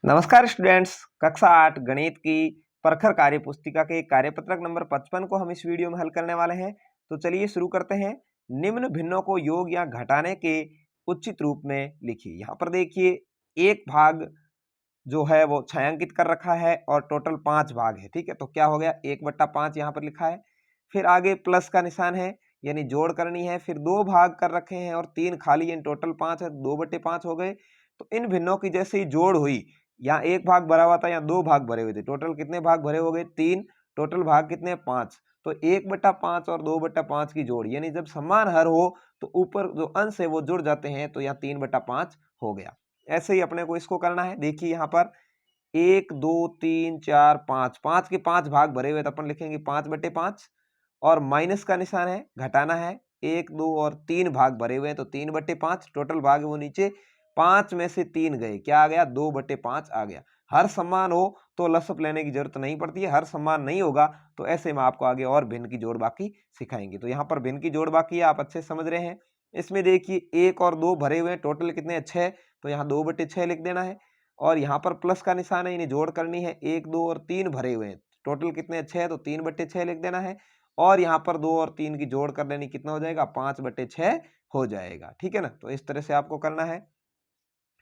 नमस्कार स्टूडेंट्स, कक्षा 8 गणित की प्रखर कार्य पुस्तिका के कार्यपत्रक नंबर 55 को हम इस वीडियो में हल करने वाले हैं। तो चलिए शुरू करते हैं। निम्न भिन्नों को योग या घटाने के उचित रूप में लिखिए। यहाँ पर देखिए एक भाग जो है वो छायांकित कर रखा है और टोटल 5 भाग है। ठीक है, तो क्या हो गया 1/5 यहाँ पर लिखा है। फिर आगे प्लस का निशान है यानी जोड़ करनी है। फिर 2 भाग कर रखे हैं और 3 खाली यानी टोटल 5 है, 2/5 हो गए। तो इन भिन्नों की जैसे ही जोड़ हुई, यहाँ एक भाग भरा हुआ था, यहाँ 2 भाग भरे हुए थे। टोटल कितने भाग भरे हो गए 3, टोटल भाग कितने 5। तो 1/5 और 2/5 की जोड़ यानी जब समान हर हो तो ऊपर जो अंश है वो जुड़ जाते हैं, तो यहाँ 3/5 हो गया। ऐसे ही अपने को इसको करना है। देखिए यहाँ पर 1 2 3 4 5, 5 के 5 भाग भरे हुए, तो अपन लिखेंगे 5/5 और माइनस का निशान है, घटाना है। 1 2 और 3 भाग भरे हुए हैं तो 3/5, टोटल भाग है वो नीचे 5 में से 3 गए, क्या आ गया 2/5 आ गया। हर समान हो तो लसअप लेने की जरूरत नहीं पड़ती है, हर समान नहीं होगा तो ऐसे में आपको आगे और भिन्न की जोड़ बाकी सिखाएंगे। तो यहाँ पर भिन्न की जोड़ बाकी है, आप अच्छे समझ रहे हैं। इसमें देखिए 1 और 2 भरे हुए हैं, टोटल कितने 6, तो यहाँ 2/6 लिख देना है। और यहाँ पर प्लस का निशान है, इन्हें जोड़ करनी है। 1 2 और 3 भरे हुए हैं, टोटल कितने 6, तो 3/6 लिख देना है। और यहाँ पर 2 और 3 की जोड़ कर लेनी, कितना हो जाएगा 5/6 हो जाएगा। ठीक है ना, तो इस तरह से आपको करना है।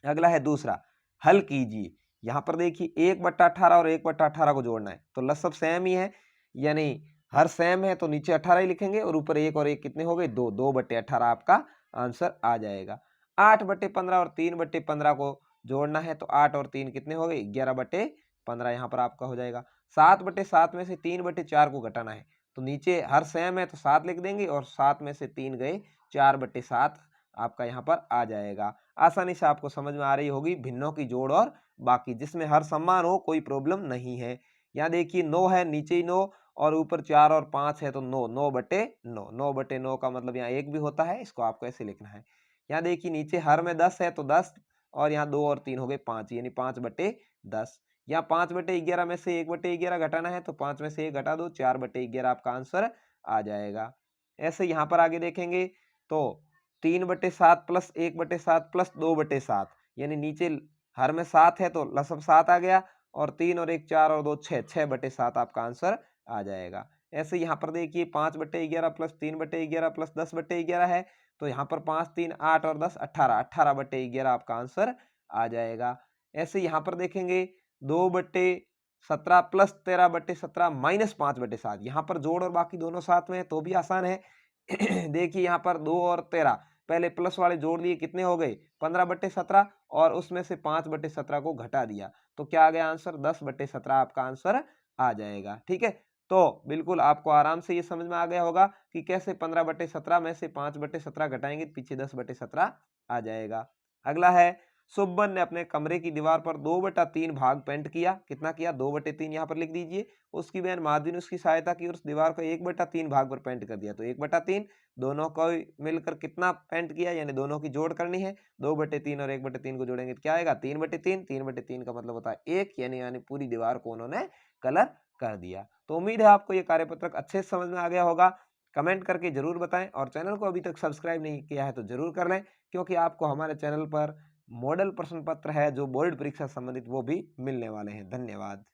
अगला है दूसरा, हल कीजिए। यहाँ पर देखिए 1/18 और 1/18 को जोड़ना है, तो लसब सेम ही है यानी हर सेम है तो नीचे 18 ही लिखेंगे और ऊपर 1 और 1 कितने हो गए 2, 2/18 आपका आंसर आ जाएगा। 8/15 और 3/15 को जोड़ना है, तो 8 और 3 कितने हो गए 11/15 यहाँ पर आपका हो जाएगा। 7/7 में से 3/4 को घटाना है, तो नीचे हर सेम है तो 7 लिख देंगे और 7 में से 3 गए 4/7 आपका यहाँ पर आ जाएगा। आसानी से आपको समझ में आ रही होगी भिन्नों की जोड़ और बाकी, जिसमें हर समान हो कोई प्रॉब्लम नहीं है। यहाँ देखिए 9 है, नीचे ही 9 और ऊपर 4 और 5 है तो 9, 9/9, 9/9 का मतलब यहाँ 1 भी होता है, इसको आपको ऐसे लिखना है। यहाँ देखिए नीचे हर में 10 है तो 10 और यहाँ 2 और 3 हो गए 5 यानी 5/10। यहाँ 5/11 में से 1/11 घटाना है, तो 5 में से 1 घटा दो, 4/11 आपका आंसर आ जाएगा। ऐसे यहाँ पर आगे देखेंगे तो 3/7 प्लस 1/7 प्लस 2/7 यानी नीचे हर में 7 है तो लसब 7 आ गया और 3 और 1 4 और 2 6, 6/7 आपका आंसर आ जाएगा। ऐसे यहाँ पर देखिए 5/11 प्लस 3/11 प्लस 10/11 है, तो यहाँ पर 5 3 8 और 10 18, 18/11 आपका आंसर आ जाएगा। ऐसे यहाँ पर देखेंगे 2/17 प्लस 13/17 माइनस 5/7, यहाँ पर जोड़ और बाकी दोनों साथ में है तो भी आसान है। देखिए यहाँ पर 2 और 13 पहले प्लस वाले जोड़ लिए, कितने हो गए 15/17 और उसमें से 5/17 को घटा दिया, तो क्या आ गया आंसर 10/17 आपका आंसर आ जाएगा। ठीक है, तो बिल्कुल आपको आराम से ये समझ में आ गया होगा कि कैसे 15/17 में से 5/17 घटाएंगे, पीछे 10/17 आ जाएगा। अगला है, सुब्बन ने अपने कमरे की दीवार पर 2/3 भाग पेंट किया। कितना किया 2/3 यहाँ पर लिख दीजिए। उसकी बहन माधवी ने उसकी सहायता की और उस दीवार को 1/3 भाग पर पेंट कर दिया, तो 1/3 दोनों को मिलकर कितना पेंट किया यानी दोनों की जोड़ करनी है। 2/3 और 1/3 को जोड़ेंगे तो क्या आएगा 3/3, 3/3 का मतलब होता है 1 यानी पूरी दीवार को उन्होंने कलर कर दिया। तो उम्मीद है आपको ये कार्यपत्रक अच्छे से समझ में आ गया होगा। कमेंट करके जरूर बताएं और चैनल को अभी तक सब्सक्राइब नहीं किया है तो जरूर कर लें, क्योंकि आपको हमारे चैनल पर मॉडल प्रश्न पत्र है जो बोर्ड परीक्षा संबंधित वो भी मिलने वाले हैं। धन्यवाद।